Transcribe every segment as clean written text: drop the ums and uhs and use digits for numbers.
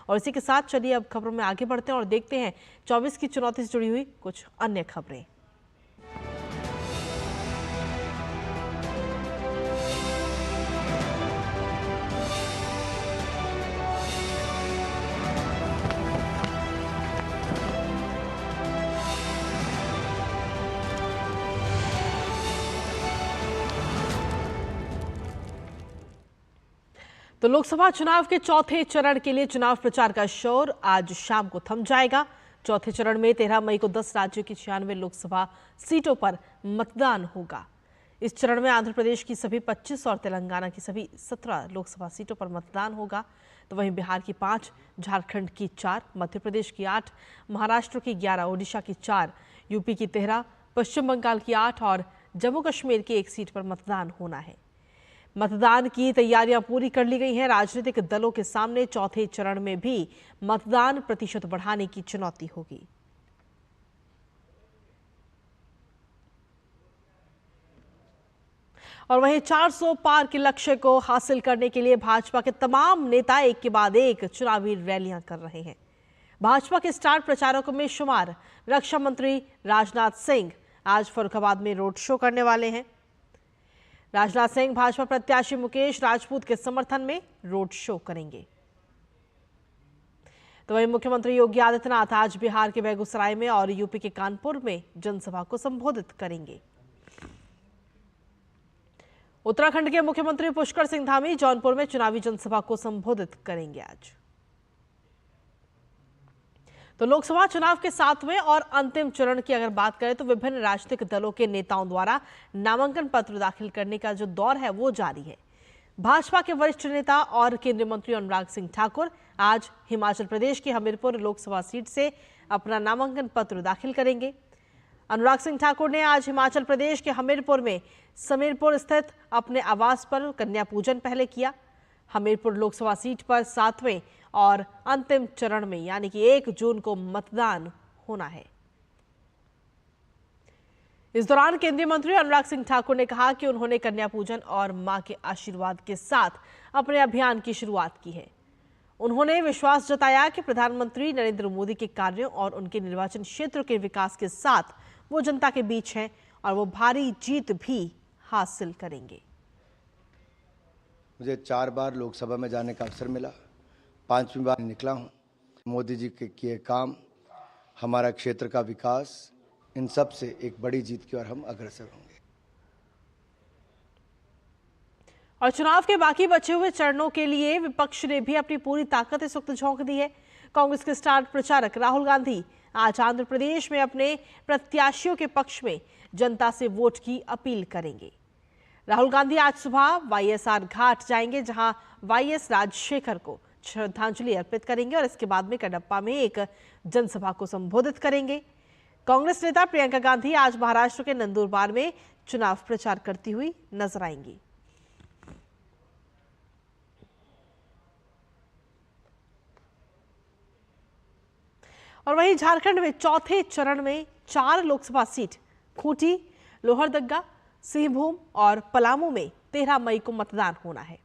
और इसी के साथ चलिए अब खबरों में आगे बढ़ते हैं और देखते हैं 24 की चुनौती से जुड़ी हुई कुछ अन्य खबरें। तो लोकसभा चुनाव के चौथे चरण के लिए चुनाव प्रचार का शोर आज शाम को थम जाएगा। चौथे चरण में 13 मई को 10 राज्यों की 96 लोकसभा सीटों पर मतदान होगा। इस चरण में आंध्र प्रदेश की सभी 25 और तेलंगाना की सभी 17 लोकसभा सीटों पर मतदान होगा। तो वहीं बिहार की 5, झारखंड की 4, मध्य प्रदेश की 8, महाराष्ट्र की 11, ओडिशा की 4, यूपी की 13, पश्चिम बंगाल की 8 और जम्मू कश्मीर की 1 सीट पर मतदान होना है। मतदान की तैयारियां पूरी कर ली गई हैं। राजनीतिक दलों के सामने चौथे चरण में भी मतदान प्रतिशत बढ़ाने की चुनौती होगी। और वहीं 400 पार के लक्ष्य को हासिल करने के लिए भाजपा के तमाम नेता एक के बाद एक चुनावी रैलियां कर रहे हैं। भाजपा के स्टार प्रचारकों में शुमार रक्षा मंत्री राजनाथ सिंह आज फर्रुखाबाद में रोड शो करने वाले हैं। राजनाथ सिंह भाजपा प्रत्याशी मुकेश राजपूत के समर्थन में रोड शो करेंगे। तो वहीं मुख्यमंत्री योगी आदित्यनाथ आज बिहार के बेगूसराय में और यूपी के कानपुर में जनसभा को संबोधित करेंगे। उत्तराखंड के मुख्यमंत्री पुष्कर सिंह धामी जौनपुर में चुनावी जनसभा को संबोधित करेंगे आज। तो लोकसभा चुनाव के 7वें और अंतिम चरण की अगर बात करें तो विभिन्न राजनीतिक दलों के नेताओं द्वारा नामांकन पत्र दाखिल करने का जो दौर है वो जारी है। भाजपा के वरिष्ठ नेता और केंद्रीय मंत्री अनुराग सिंह ठाकुर आज हिमाचल प्रदेश की हमीरपुर लोकसभा सीट से अपना नामांकन पत्र दाखिल करेंगे। अनुराग सिंह ठाकुर ने आज हिमाचल प्रदेश के हमीरपुर में समीरपुर स्थित अपने आवास पर कन्या पूजन पहले किया। हमीरपुर लोकसभा सीट पर 7वें और अंतिम चरण में यानी कि 1 जून को मतदान होना है। इस दौरान केंद्रीय मंत्री अनुराग सिंह ठाकुर ने कहा कि उन्होंने कन्या पूजन और मां के आशीर्वाद के साथ अपने अभियान की शुरुआत की है। उन्होंने विश्वास जताया कि प्रधानमंत्री नरेंद्र मोदी के कार्यों और उनके निर्वाचन क्षेत्र के विकास के साथ वो जनता के बीच हैं और वो भारी जीत भी हासिल करेंगे। मुझे 4 बार लोकसभा में जाने का अवसर मिला, 5वीं बार निकला हूं। मोदी जी के किए काम, हमारा क्षेत्र का विकास, इन सब से एक बड़ी जीत की ओर हम अग्रसर होंगे। और चुनाव के बाकी बचे हुए चरणों के लिए विपक्ष ने भी अपनी पूरी ताकत इस वक्त झोंक दी है। कांग्रेस के स्टार प्रचारक राहुल गांधी आज आंध्र प्रदेश में अपने प्रत्याशियों के पक्ष में जनता से वोट की अपील करेंगे। राहुल गांधी आज सुबह वाईएसआर घाट जाएंगे, जहां वाईएस राजशेखर को श्रद्धांजलि अर्पित करेंगे और इसके बाद में कडप्पा में एक जनसभा को संबोधित करेंगे। कांग्रेस नेता प्रियंका गांधी आज महाराष्ट्र के नंदुरबार में चुनाव प्रचार करती हुई नजर आएंगी। और वहीं झारखंड में चौथे चरण में 4 लोकसभा सीट खूंटी, लोहरदग्गा, सिंहभूम और पलामू में 13 मई को मतदान होना है।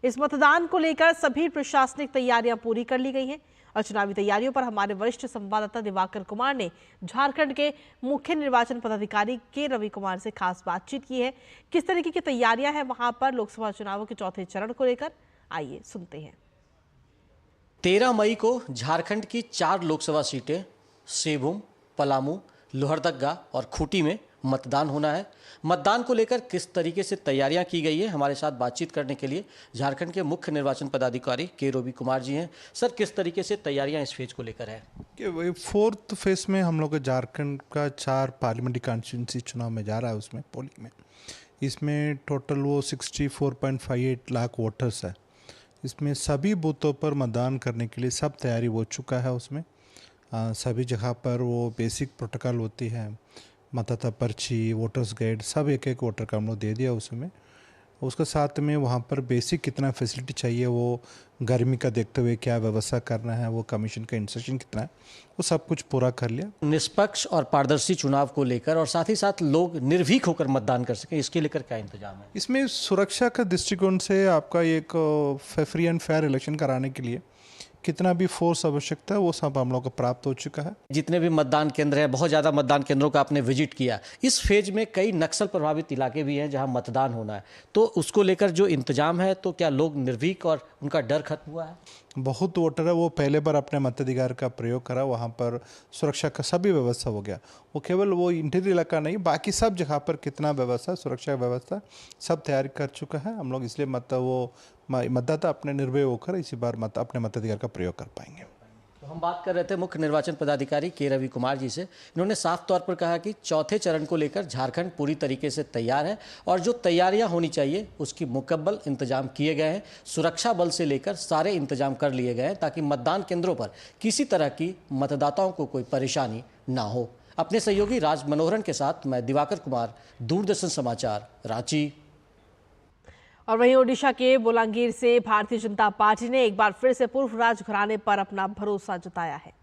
इस मतदान को लेकर सभी प्रशासनिक तैयारियां पूरी कर ली गई हैं और चुनावी तैयारियों पर हमारे वरिष्ठ संवाददाता दिवाकर कुमार ने झारखंड के मुख्य निर्वाचन पदाधिकारी के रवि कुमार से खास बातचीत की है। किस तरीके की तैयारियां हैं वहां पर लोकसभा चुनावों के चौथे चरण को लेकर, आइए सुनते हैं। 13 मई को झारखंड की 4 लोकसभा सीटें सिंहभूम, पलामू, लोहरदग्गा और खूंटी में मतदान होना है। मतदान को लेकर किस तरीके से तैयारियां की गई है, हमारे साथ बातचीत करने के लिए झारखंड के मुख्य निर्वाचन पदाधिकारी के रवि कुमार जी हैं। सर, किस तरीके से तैयारियां इस फेज को लेकर है? कि वही 4th फेज में हम लोग झारखंड का 4 पार्लियामेंट्री कॉन्स्टिट्यूंसी चुनाव में जा रहा है। उसमें पोलिंग में इसमें टोटल वो 64.58 लाख वोटर्स है। इसमें सभी बूथों पर मतदान करने के लिए सब तैयारी हो चुका है। उसमें सभी जगह पर वो बेसिक प्रोटोकॉल होती है, मतदाता पर्ची, वोटर्स गाइड, सब एक वोटर का हम लोग दे दिया उसमें। उसके साथ में वहाँ पर बेसिक कितना फैसिलिटी चाहिए, वो गर्मी का देखते हुए क्या व्यवस्था करना है, वो कमीशन का इंस्ट्रक्शन कितना है, वो सब कुछ पूरा कर लिया। निष्पक्ष और पारदर्शी चुनाव को लेकर और साथ ही साथ लोग निर्भीक होकर मतदान कर सकें, इसके लेकर क्या इंतजाम है? इसमें सुरक्षा का दृष्टिकोण से आपका एक फ्री एंड फेयर इलेक्शन कराने के लिए कितना भी फोर्स आवश्यकता है वो सब हम लोग को प्राप्त हो चुका है। जितने भी मतदान केंद्र हैं, बहुत ज़्यादा मतदान केंद्रों का आपने विजिट किया। इस फेज में कई नक्सल प्रभावित इलाके भी हैं जहां मतदान होना है, तो उसको लेकर जो इंतजाम है, तो क्या लोग निर्भीक और उनका डर खत्म हुआ है? बहुत वोटर है वो पहले बार अपने मताधिकार का प्रयोग करा, वहाँ पर सुरक्षा का सभी व्यवस्था हो गया। वो केवल वो इंटीरियर इलाका नहीं, बाकी सब जगह पर कितना व्यवस्था, सुरक्षा व्यवस्था सब तैयारी कर चुका है हम लोग। इसलिए मतदाता अपने निर्भय होकर इसी बार अपने मताधिकार का प्रयोग कर पाएंगे। तो हम बात कर रहे थे मुख्य निर्वाचन पदाधिकारी के रवि कुमार जी से। इन्होंने साफ तौर पर कहा कि चौथे चरण को लेकर झारखंड पूरी तरीके से तैयार है और जो तैयारियां होनी चाहिए उसकी मुकम्मल इंतजाम किए गए हैं। सुरक्षा बल से लेकर सारे इंतजाम कर लिए गए हैं ताकि मतदान केंद्रों पर किसी तरह की मतदाताओं को कोई परेशानी ना हो। अपने सहयोगी राज मनोहरन के साथ मैं दिवाकर कुमार, दूरदर्शन समाचार, रांची। और वहीं ओडिशा के बोलांगीर से भारतीय जनता पार्टी ने एक बार फिर से पूर्व राजघराने पर अपना भरोसा जताया है।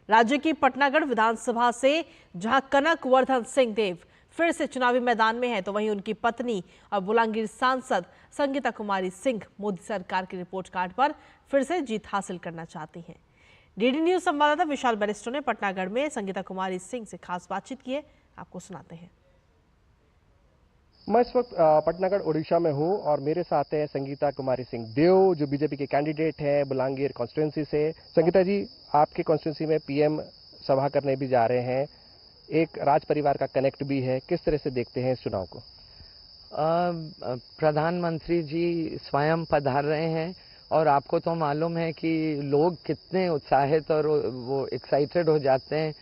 राज्य की पटनागढ़ विधानसभा से जहां कनक वर्धन सिंह देव फिर से चुनावी मैदान में है, तो वहीं उनकी पत्नी और बोलांगीर सांसद संगीता कुमारी सिंह मोदी सरकार की रिपोर्ट कार्ड पर फिर से जीत हासिल करना चाहती हैं। डीडी न्यूज संवाददाता विशाल बैरिस्टो ने पटनागढ़ में संगीता कुमारी सिंह से खास बातचीत की है, आपको सुनाते हैं। मैं इस वक्त पटनागढ़ उड़ीसा में हूं और मेरे साथ है संगीता कुमारी सिंह देव, जो बीजेपी के कैंडिडेट हैं बुलांगीर कॉन्स्टिट्यूंसी से। संगीता जी, आपके कॉन्स्टिट्यूंसी में पीएम सभा करने भी जा रहे हैं, एक राज परिवार का कनेक्ट भी है, किस तरह से देखते हैं इस चुनाव को? प्रधानमंत्री जी स्वयं पधार रहे हैं और आपको तो मालूम है कि लोग कितने उत्साहित और वो एक्साइटेड हो जाते हैं।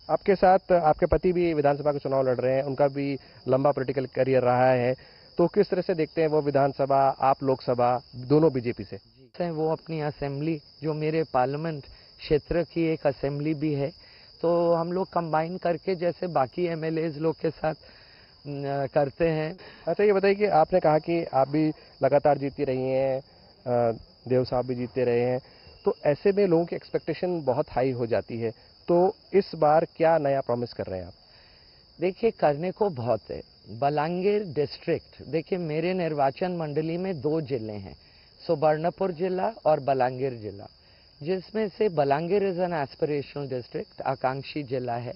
आपके साथ आपके पति भी विधानसभा के चुनाव लड़ रहे हैं, उनका भी लंबा पॉलिटिकल करियर रहा है, तो किस तरह से देखते हैं वो विधानसभा, आप लोकसभा, दोनों बीजेपी से? वो अपनी असेंबली, जो मेरे पार्लियामेंट क्षेत्र की एक असेंबली भी है, तो हम लोग कंबाइन करके जैसे बाकी एमएलएज लोग के साथ करते हैं। अच्छा, ये बताइए कि आपने कहा कि आप भी लगातार जीतती रही हैं, देव साहब भी जीतते रहे हैं, तो ऐसे में लोगों की एक्सपेक्टेशन बहुत हाई हो जाती है, तो इस बार क्या नया प्रॉमिस कर रहे हैं आप? देखिए, करने को बहुत है। बलांगीर डिस्ट्रिक्ट, देखिए मेरे निर्वाचन मंडली में 2 जिले हैं, सुबर्णपुर जिला और बलांगीर जिला, जिसमें से Balangir is an aspirational district, आकांक्षी जिला है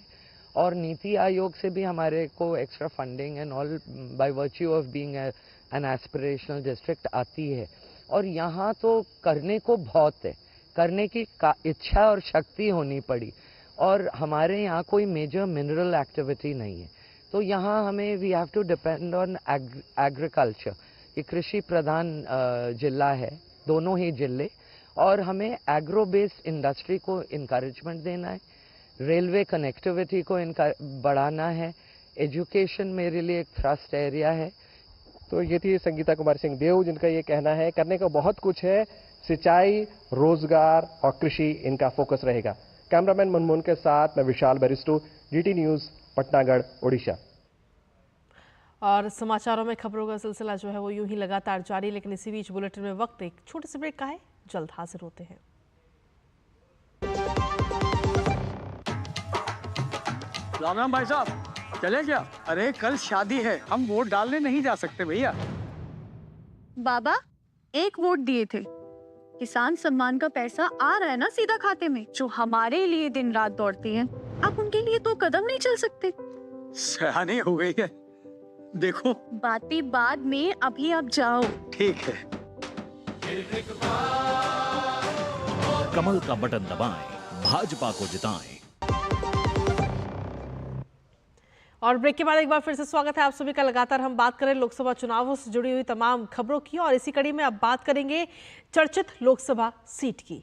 और नीति आयोग से भी हमारे को extra funding and all by virtue of being an aspirational district आती है। और यहाँ तो करने को बहुत है, करने की इच्छा और शक्ति होनी पड़ी, और हमारे यहाँ कोई मेजर मिनरल एक्टिविटी नहीं है, तो यहाँ हमें we have to depend on agriculture. ये कृषि प्रधान जिला है, दोनों ही जिले, और हमें एग्रो बेस्ड इंडस्ट्री को इनकरेजमेंट देना है, रेलवे कनेक्टिविटी को बढ़ाना है, एजुकेशन मेरे लिए एक थ्रस्ट एरिया है। तो ये थी संगीता कुमारी सिंह देव, जिनका ये कहना है करने का बहुत कुछ है, सिंचाई, रोजगार और कृषि इनका फोकस रहेगा। कैमरामैन मनमोहन के साथ मैं विशाल बैरिस्टो, डीटी न्यूज, पटनागढ़, ओडिशा। और समाचारों में खबरों का सिलसिला जो है वो यूं ही लगातार जारी, लेकिन इसी बीच बुलेटिन में वक्त एक छोटे से ब्रेक का है, जल्द हाजिर होते हैं। राम राम भाई साहब, चले क्या? अरे कल शादी है, हम वोट डालने नहीं जा सकते भैया। बाबा, एक वोट दिए थे, किसान सम्मान का पैसा आ रहा है ना सीधा खाते में, जो हमारे लिए दिन रात दौड़ती हैं। आप उनके लिए तो कदम नहीं चल सकते। सयानी हो गई है, देखो। बातें बाद में, अभी आप जाओ। ठीक है। कमल का बटन दबाएं, भाजपा को जिताएं। और ब्रेक के बाद एक बार फिर से स्वागत है आप सभी का। लगातार हम बात करें लोकसभा चुनावों से जुड़ी हुई तमाम खबरों की, और इसी कड़ी में अब बात करेंगे चर्चित लोकसभा सीट की।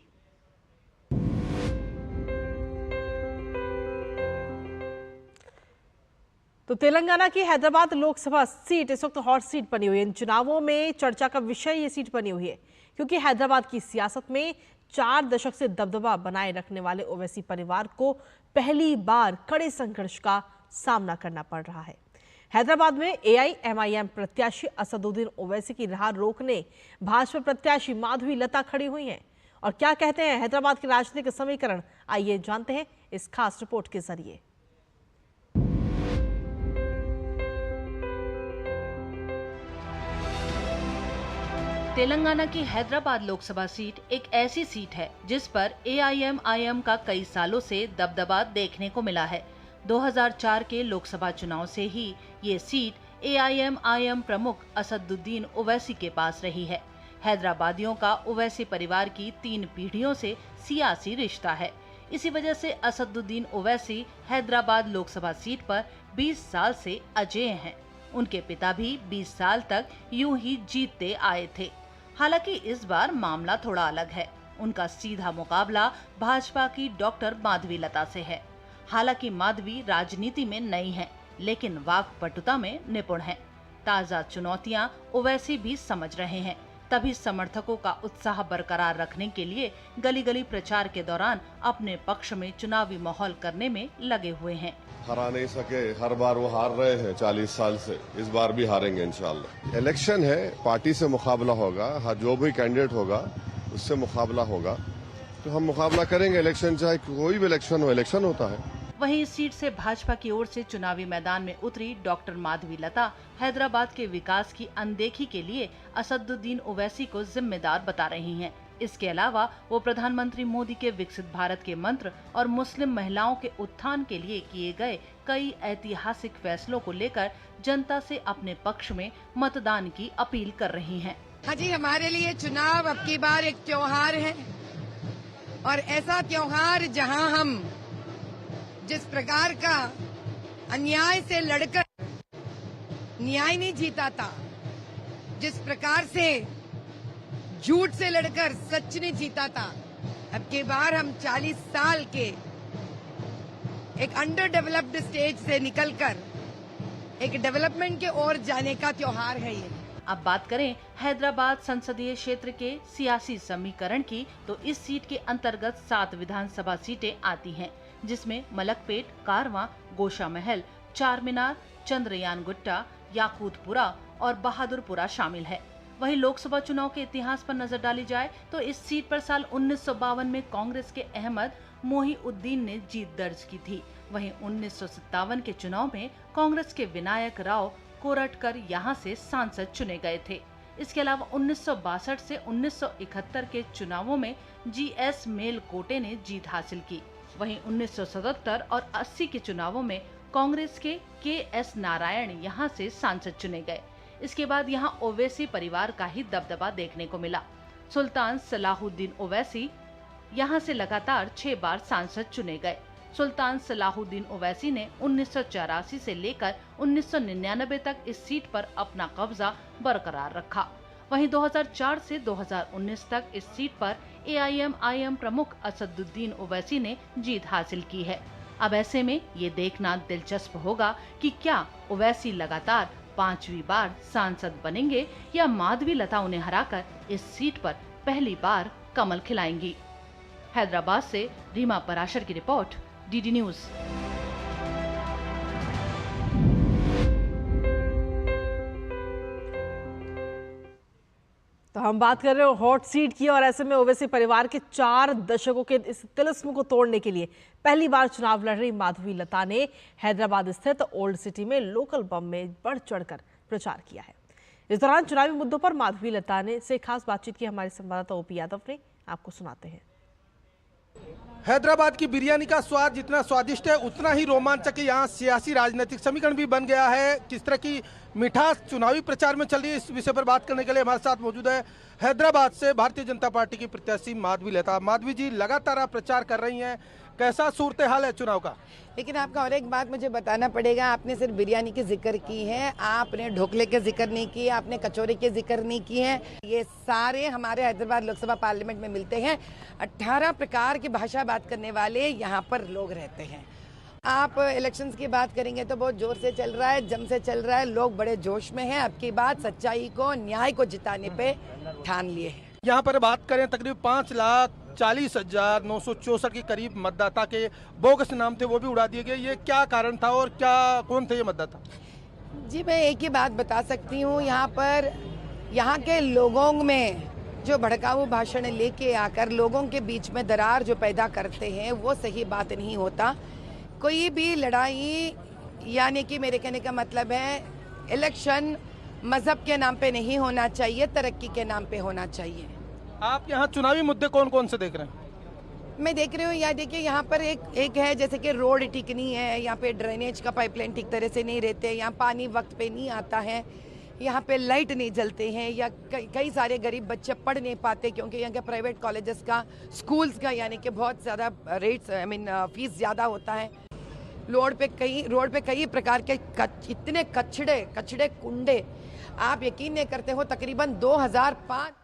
तो तेलंगाना की हैदराबाद लोकसभा सीट इस वक्त हॉट सीट बनी हुई है। इन चुनावों में चर्चा का विषय ये सीट बनी हुई है, क्योंकि हैदराबाद की सियासत में 4 दशक से दबदबा बनाए रखने वाले ओवैसी परिवार को पहली बार कड़े संघर्ष का सामना करना पड़ रहा है। हैदराबाद में AIMIM प्रत्याशी असदुद्दीन ओवैसी की राह रोकने भाजपा प्रत्याशी माधवी लता खड़ी हुई हैं। और क्या कहते हैं हैदराबाद के राजनीतिक समीकरण, आइए जानते हैं इस खास रिपोर्ट के जरिए। तेलंगाना की हैदराबाद लोकसभा सीट एक ऐसी सीट है जिस पर AIMIM का कई सालों से दबदबा देखने को मिला है। 2004 के लोकसभा चुनाव से ही ये सीट AIMIM प्रमुख असदुद्दीन ओवैसी के पास रही है। हैदराबादियों का ओवैसी परिवार की 3 पीढ़ियों से सियासी रिश्ता है। इसी वजह से असदुद्दीन ओवैसी हैदराबाद लोकसभा सीट पर 20 साल से अजेय हैं। उनके पिता भी 20 साल तक यूं ही जीतते आए थे। हालांकि इस बार मामला थोड़ा अलग है। उनका सीधा मुकाबला भाजपा की डॉक्टर माधवी लता से है। हालांकि माधवी राजनीति में नई हैं, लेकिन वाक्पटुता में निपुण हैं। ताजा चुनौतियां ओवैसी भी समझ रहे हैं, तभी समर्थकों का उत्साह बरकरार रखने के लिए गली गली प्रचार के दौरान अपने पक्ष में चुनावी माहौल करने में लगे हुए हैं। हरा नहीं सके, हर बार वो हार रहे हैं 40 साल से, इस बार भी हारेंगे इंशाल्लाह। इलेक्शन है, पार्टी से मुकाबला होगा, जो भी कैंडिडेट होगा उससे मुकाबला होगा, तो हम मुकाबला करेंगे। इलेक्शन चाहे कोई भी इलेक्शन हो, इलेक्शन होता है। वहीं इस सीट से भाजपा की ओर से चुनावी मैदान में उतरी डॉक्टर माधवी लता हैदराबाद के विकास की अनदेखी के लिए असदुद्दीन ओवैसी को जिम्मेदार बता रही हैं। इसके अलावा वो प्रधानमंत्री मोदी के विकसित भारत के मंत्र और मुस्लिम महिलाओं के उत्थान के लिए किए गए कई ऐतिहासिक फैसलों को लेकर जनता से अपने पक्ष में मतदान की अपील कर रही हैं। हाँ जी, हमारे लिए चुनाव अब की बार एक त्योहार है, और ऐसा त्योहार जहां हम जिस प्रकार का अन्याय से लड़कर न्याय नहीं जीता था, जिस प्रकार से झूठ से लड़कर सच नहीं जीता था, अब की बार हम 40 साल के एक अंडर डेवलप्ड स्टेज से निकलकर एक डेवलपमेंट के ओर जाने का त्योहार है ये। अब बात करें हैदराबाद संसदीय क्षेत्र के सियासी समीकरण की, तो इस सीट के अंतर्गत 7 विधानसभा सीटें आती हैं, जिसमें मलकपेट, कारवां, गोशा महल, चारमीनार, चंद्रयान गुट्टा, याकूतपुरा और बहादुरपुरा शामिल है। वहीं लोकसभा चुनाव के इतिहास पर नजर डाली जाए तो इस सीट पर साल 1952 में कांग्रेस के अहमद मोहीउद्दीन ने जीत दर्ज की थी। वहीं 1957 के चुनाव में कांग्रेस के विनायक राव कोरटकर यहां से सांसद चुने गए थे। इसके अलावा 1962 से 1971 के चुनावों में GS मेलकोटे ने जीत हासिल की। वहीं 1977 और 80 के चुनावों में कांग्रेस के KS नारायण यहां से सांसद चुने गए। इसके बाद यहां ओवैसी परिवार का ही दबदबा देखने को मिला। सुल्तान सलाहुद्दीन ओवैसी यहां से लगातार 6 बार सांसद चुने गए। सुल्तान सलाहुद्दीन ओवैसी ने 1984 से लेकर 1999 तक इस सीट पर अपना कब्जा बरकरार रखा। वहीं 2004 से 2019 तक इस सीट पर AIMIM प्रमुख असदुद्दीन ओवैसी ने जीत हासिल की है। अब ऐसे में ये देखना दिलचस्प होगा कि क्या ओवैसी लगातार 5वीं बार सांसद बनेंगे या माधवी लता उन्हें हराकर इस सीट पर पहली बार कमल खिलाएंगी। हैदराबाद से रीमा पराशर की रिपोर्ट, DD न्यूज। तो हम बात कर रहे हो हॉट सीट की, और ऐसे में ओवैसी परिवार के 4 दशकों के इस तिलिस्म को तोड़ने के लिए पहली बार चुनाव लड़ रही माधवी लता ने हैदराबाद स्थित ओल्ड सिटी में लोकल बम में बढ़ चढ़कर प्रचार किया है। इस दौरान चुनावी मुद्दों पर माधवी लता ने से खास बातचीत की हमारे संवाददाता OP यादव ने, आपको सुनाते हैं। हैदराबाद की बिरयानी का स्वाद जितना स्वादिष्ट है उतना ही रोमांचक यहाँ सियासी राजनीतिक समीकरण भी बन गया है। किस तरह की मिठास चुनावी प्रचार में चल रही है, इस विषय पर बात करने के लिए हमारे साथ मौजूद है हैदराबाद से भारतीय जनता पार्टी की प्रत्याशी माधवी लता। माधवी जी, लगातार आप प्रचार कर रही हैं, कैसा सूरत हाल है चुनाव का? लेकिन आपका और एक बात मुझे बताना पड़ेगा, आपने सिर्फ बिरयानी की जिक्र की है, आपने ढोकले के जिक्र नहीं की, आपने कचौरी के जिक्र नहीं की है। ये सारे हमारे हैदराबाद लोकसभा पार्लियामेंट में मिलते हैं। 18 प्रकार की भाषा बात करने वाले यहाँ पर लोग रहते हैं। आप इलेक्शंस की बात करेंगे तो बहुत जोर से चल रहा है, जम से चल रहा है, लोग बड़े जोश में हैं। अब की बात सच्चाई को, न्याय को जिताने पे ठान लिए हैं। यहाँ पर बात करें तकरीबन 5,40,964 के करीब मतदाता के बोगस नाम थे, वो भी उड़ा दिए गए। ये क्या कारण था और क्या कौन थे ये मतदाता? जी, मैं एक ही बात बता सकती हूँ, यहाँ पर यहाँ के लोगों में जो भड़काऊ भाषण लेके आकर लोगों के बीच में दरार जो पैदा करते हैं वो सही बात नहीं होता। कोई भी लड़ाई, यानी कि मेरे कहने का मतलब है इलेक्शन मजहब के नाम पे नहीं होना चाहिए, तरक्की के नाम पे होना चाहिए। आप यहाँ चुनावी मुद्दे कौन कौन से देख रहे हैं? मैं देख रही हूँ यहाँ, देखिए यहाँ पर एक है जैसे कि रोड ठीक नहीं है, यहाँ पे ड्रेनेज का पाइपलाइन ठीक तरह से नहीं रहते, यहाँ पानी वक्त पे नहीं आता है, यहाँ पे लाइट नहीं जलते हैं, या कई सारे गरीब बच्चे पढ़ नहीं पाते क्योंकि यहाँ के प्राइवेट कॉलेजेस का, स्कूल्स का यानी कि बहुत ज़्यादा रेट्स फीस ज़्यादा होता है। रोड पे कई प्रकार के इतने कचड़े कुंडे, आप यकीन नहीं करते हो, तकरीबन 2005।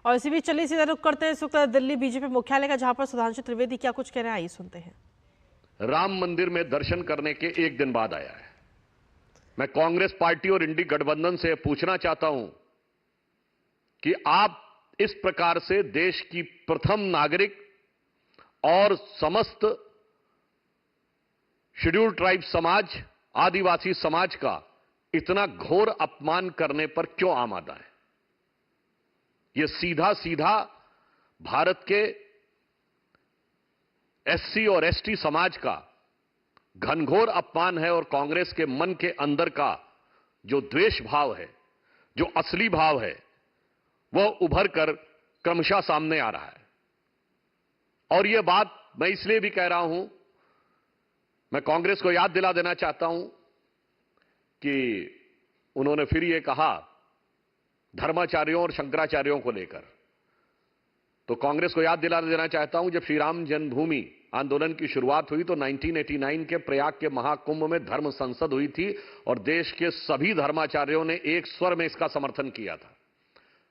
और इसी बीच चलिए सीधा रुख करते हैं इस वक्त दिल्ली बीजेपी मुख्यालय का, जहां पर सुधांशु त्रिवेदी क्या कुछ कह रहे हैं, आइए सुनते हैं। राम मंदिर में दर्शन करने के एक दिन बाद आया है। मैं कांग्रेस पार्टी और इंडी गठबंधन से पूछना चाहता हूं कि आप इस प्रकार से देश की प्रथम नागरिक और समस्त शेड्यूल्ड ट्राइब समाज, आदिवासी समाज का इतना घोर अपमान करने पर क्यों आमादा है? यह सीधा सीधा भारत के एससी और एसटी समाज का घनघोर अपमान है और कांग्रेस के मन के अंदर का जो द्वेष भाव है, जो असली भाव है, वह उभर कर क्रमशः सामने आ रहा है। और यह बात मैं इसलिए भी कह रहा हूं, मैं कांग्रेस को याद दिला देना चाहता हूं कि उन्होंने फिर यह कहा धर्माचार्यों और शंकराचार्यों को लेकर, तो कांग्रेस को याद दिला देना चाहता हूं, जब श्री राम जन्मभूमि आंदोलन की शुरुआत हुई तो 1989 के प्रयाग के महाकुंभ में धर्म संसद हुई थी और देश के सभी धर्माचार्यों ने एक स्वर में इसका समर्थन किया था।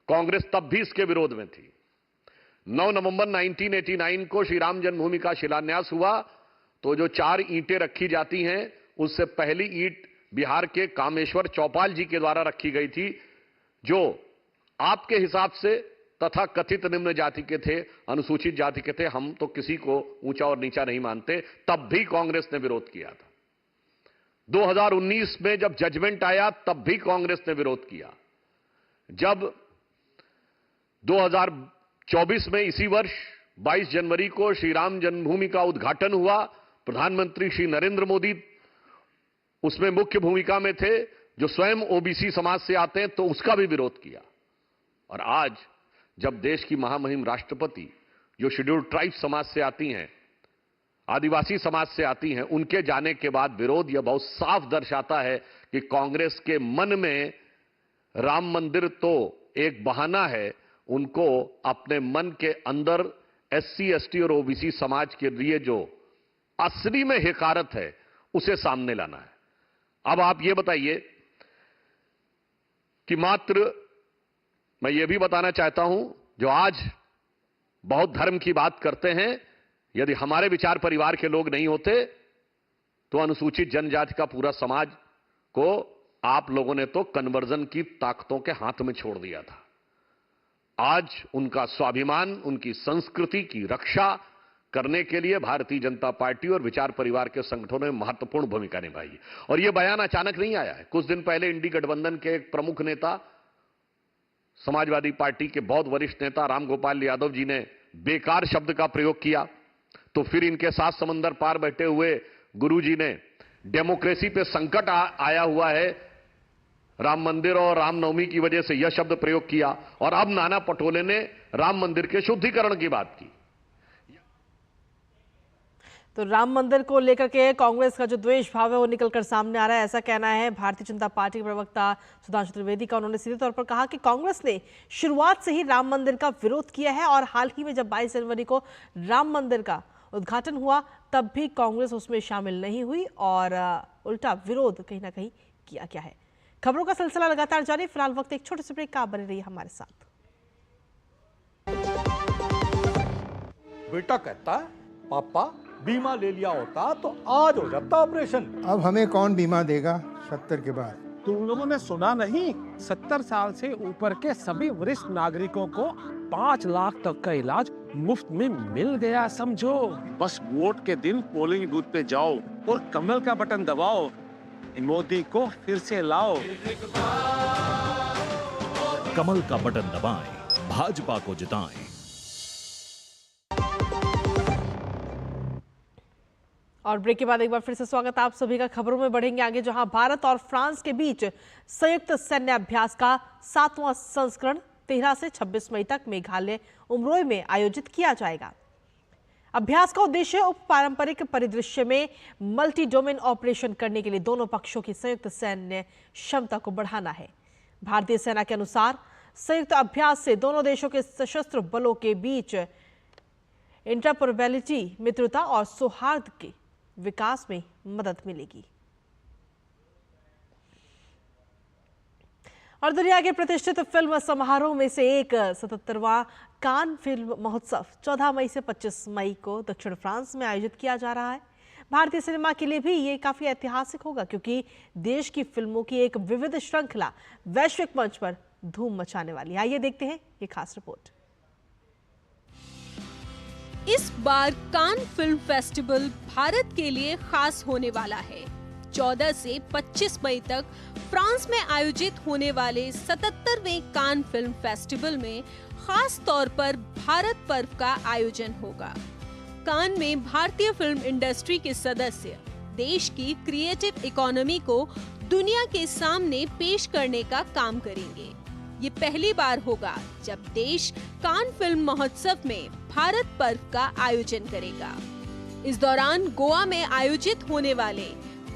कांग्रेस तब भी इसके विरोध में थी। 9 नवंबर 1989 को श्री राम जन्मभूमि का शिलान्यास हुआ तो जो 4 ईंटें रखी जाती हैं, उससे पहली ईंट बिहार के कामेश्वर चौपाल जी के द्वारा रखी गई थी, जो आपके हिसाब से तथा कथित निम्न जाति के थे, अनुसूचित जाति के थे। हम तो किसी को ऊंचा और नीचा नहीं मानते, तब भी कांग्रेस ने विरोध किया था। 2019 में जब जजमेंट आया तब भी कांग्रेस ने विरोध किया। जब 2024 में इसी वर्ष 22 जनवरी को श्री राम जन्मभूमि का उद्घाटन हुआ, प्रधानमंत्री श्री नरेंद्र मोदी उसमें मुख्य भूमिका में थे, जो स्वयं ओबीसी समाज से आते हैं, तो उसका भी विरोध किया। और आज जब देश की महामहिम राष्ट्रपति जो शेड्यूल्ड ट्राइब समाज से आती हैं, आदिवासी समाज से आती हैं, उनके जाने के बाद विरोध, यह बहुत साफ दर्शाता है कि कांग्रेस के मन में राम मंदिर तो एक बहाना है, उनको अपने मन के अंदर एससी, एसटी और ओबीसी समाज के लिए जो असली में हिकारत है, उसे सामने लाना है। अब आप ये बताइए कि मात्र मैं ये भी बताना चाहता हूं, जो आज बहुत धर्म की बात करते हैं, यदि हमारे विचार परिवार के लोग नहीं होते तो अनुसूचित जनजाति का पूरा समाज को आप लोगों ने तो कन्वर्जन की ताकतों के हाथ में छोड़ दिया था। आज उनका स्वाभिमान, उनकी संस्कृति की रक्षा करने के लिए भारतीय जनता पार्टी और विचार परिवार के संगठनों ने महत्वपूर्ण भूमिका निभाई है। और यह बयान अचानक नहीं आया है। कुछ दिन पहले इंडी गठबंधन के एक प्रमुख नेता, समाजवादी पार्टी के बहुत वरिष्ठ नेता रामगोपाल यादव जी ने बेकार शब्द का प्रयोग किया, तो फिर इनके साथ समंदर पार बैठे हुए गुरु जी ने डेमोक्रेसी पे संकट आया हुआ है, राम मंदिर और रामनवमी की वजह से यह शब्द प्रयोग किया, और अब नाना पटोले ने राम मंदिर के शुद्धिकरण की बात की। तो राम मंदिर को लेकर के कांग्रेस का जो द्वेष भाव है वो निकलकर सामने आ रहा है, ऐसा कहना है भारतीय जनता पार्टी के प्रवक्ता सुधांशु त्रिवेदी का। उन्होंने सीधे तौर पर कहा कि कांग्रेस ने शुरुआत से ही राम मंदिर का विरोध किया है और हाल ही में जब 22 जनवरी को राम मंदिर का उद्घाटन हुआ तब भी कांग्रेस उसमें शामिल नहीं हुई और उल्टा विरोध कहीं ना कहीं किया गया है। खबरों का सिलसिला लगातार जारी, फिलहाल वक्त एक छोटे से ब्रेक का, बने रहिए हमारे साथ। बेटा कहता है पापा बीमा ले लिया होता तो आज हो जाता ऑपरेशन। अब हमें कौन बीमा देगा 70 के बाद? तुम लोगों ने सुना नहीं, 70 साल से ऊपर के सभी वरिष्ठ नागरिकों को 5 लाख तक का इलाज मुफ्त में मिल गया, समझो। बस वोट के दिन पोलिंग बूथ पे जाओ और कमल का बटन दबाओ, मोदी को फिर से लाओ। कमल का बटन दबाएं, भाजपा को जिताएं। और ब्रेक के बाद एक बार फिर से स्वागत आप सभी का। खबरों में बढ़ेंगे आगे, जहां भारत और फ्रांस के बीच संयुक्त सैन्य अभ्यास का 7वां संस्करण 13 से 26 मई तक मेघालय उमरोई में आयोजित किया जाएगा। अभ्यास का उद्देश्य उप पारंपरिक परिदृश्य में मल्टी डोमेन ऑपरेशन करने के लिए दोनों पक्षों की संयुक्त सैन्य क्षमता को बढ़ाना है। भारतीय सेना के अनुसार संयुक्त अभ्यास से दोनों देशों के सशस्त्र बलों के बीच इंटरऑपरेबिलिटी, मित्रता और सौहार्द के विकास में मदद मिलेगी। और दुनिया के प्रतिष्ठित फिल्म समारोह में से एक 77वां कान फिल्म महोत्सव 14 मई से 25 मई को दक्षिण फ्रांस में आयोजित किया जा रहा है। भारतीय सिनेमा के लिए भी ये काफी ऐतिहासिक होगा, क्योंकि देश की फिल्मों की एक विविध श्रृंखला वैश्विक मंच पर धूम मचाने वाली है। आइए देखते हैं ये खास रिपोर्ट। इस बार कान फिल्म फेस्टिवल भारत के लिए खास होने वाला है। 14 से 25 मई तक फ्रांस में आयोजित होने वाले 77वें कान फिल्म फेस्टिवल में खास तौर पर भारत पर्व का आयोजन होगा। कान में भारतीय फिल्म इंडस्ट्री के सदस्य देश की क्रिएटिव इकोनॉमी को दुनिया के सामने पेश करने का काम करेंगे। ये पहली बार होगा जब देश कान फिल्म महोत्सव में भारत पर्व का आयोजन करेगा। इस दौरान गोवा में आयोजित होने वाले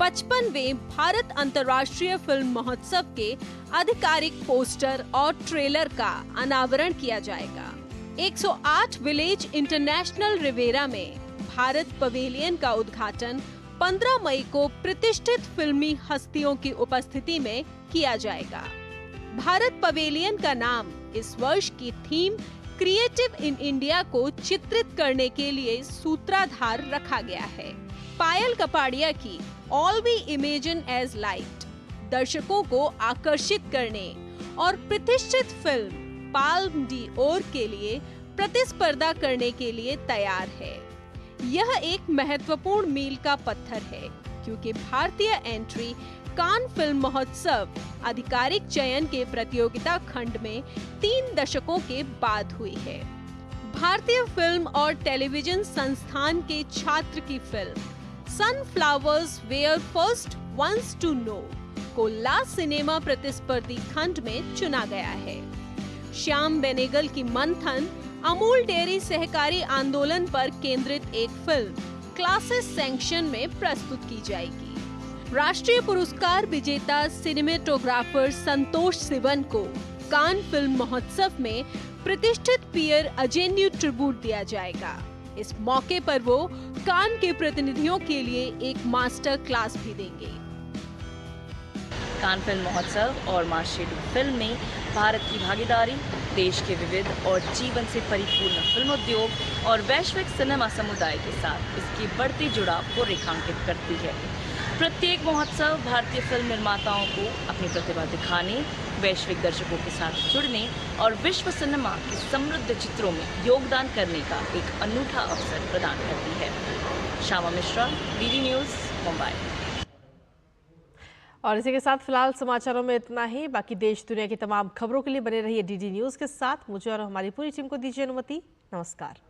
55वें भारत अंतर्राष्ट्रीय फिल्म महोत्सव के आधिकारिक पोस्टर और ट्रेलर का अनावरण किया जाएगा। 108 विलेज इंटरनेशनल रिवेरा में भारत पवेलियन का उद्घाटन 15 मई को प्रतिष्ठित फिल्मी हस्तियों की उपस्थिति में किया जाएगा। भारत पवेलियन का नाम इस वर्ष की थीम क्रिएटिव इन इंडिया को चित्रित करने के लिए सूत्रधार रखा गया है। पायल कपाड़िया की all we imagine as light दर्शकों को आकर्षित करने और प्रतिष्ठित फिल्म पाल्म डी ओर के लिए प्रतिस्पर्धा करने के लिए तैयार है। यह एक महत्वपूर्ण मील का पत्थर है, क्योंकि भारतीय एंट्री कान फिल्म महोत्सव आधिकारिक चयन के प्रतियोगिता खंड में 3 दशकों के बाद हुई है। भारतीय फिल्म और टेलीविजन संस्थान के छात्र की film Sunflowers were first ones to know को ला सिनेमा प्रतिस्पर्धी खंड में चुना गया है। श्याम बेनेगल की मंथन अमूल डेयरी सहकारी आंदोलन पर केंद्रित एक फिल्म क्लासेस सैंक्शन में प्रस्तुत की जाएगी। राष्ट्रीय पुरस्कार विजेता सिनेमेटोग्राफर संतोष सिवन को कान फिल्म महोत्सव में प्रतिष्ठित पियर अजेन्यू ट्रिब्यूट दिया जाएगा। इस मौके पर वो कान के प्रतिनिधियों के लिए एक मास्टर क्लास भी देंगे। कान फिल्म महोत्सव और मार्कशीट फिल्म में भारत की भागीदारी देश के विविध और जीवन से परिपूर्ण फिल्म उद्योग और वैश्विक सिनेमा समुदाय के साथ इसकी बढ़ती जुड़ाव को रेखांकित करती है। प्रत्येक महोत्सव भारतीय फिल्म निर्माताओं को अपनी प्रतिभा दिखाने, वैश्विक दर्शकों के साथ जुड़ने और विश्व सिनेमा के समृद्ध चित्रों में योगदान करने का एक अनूठा अवसर प्रदान करती है। Shyama Mishra, DD news, Mumbai. और इसी के साथ फिलहाल समाचारों में इतना ही। बाकी देश दुनिया की तमाम खबरों के लिए बने रहिए डीडी न्यूज़ के साथ। मुझे और हमारी पूरी टीम को दीजिए अनुमति। नमस्कार।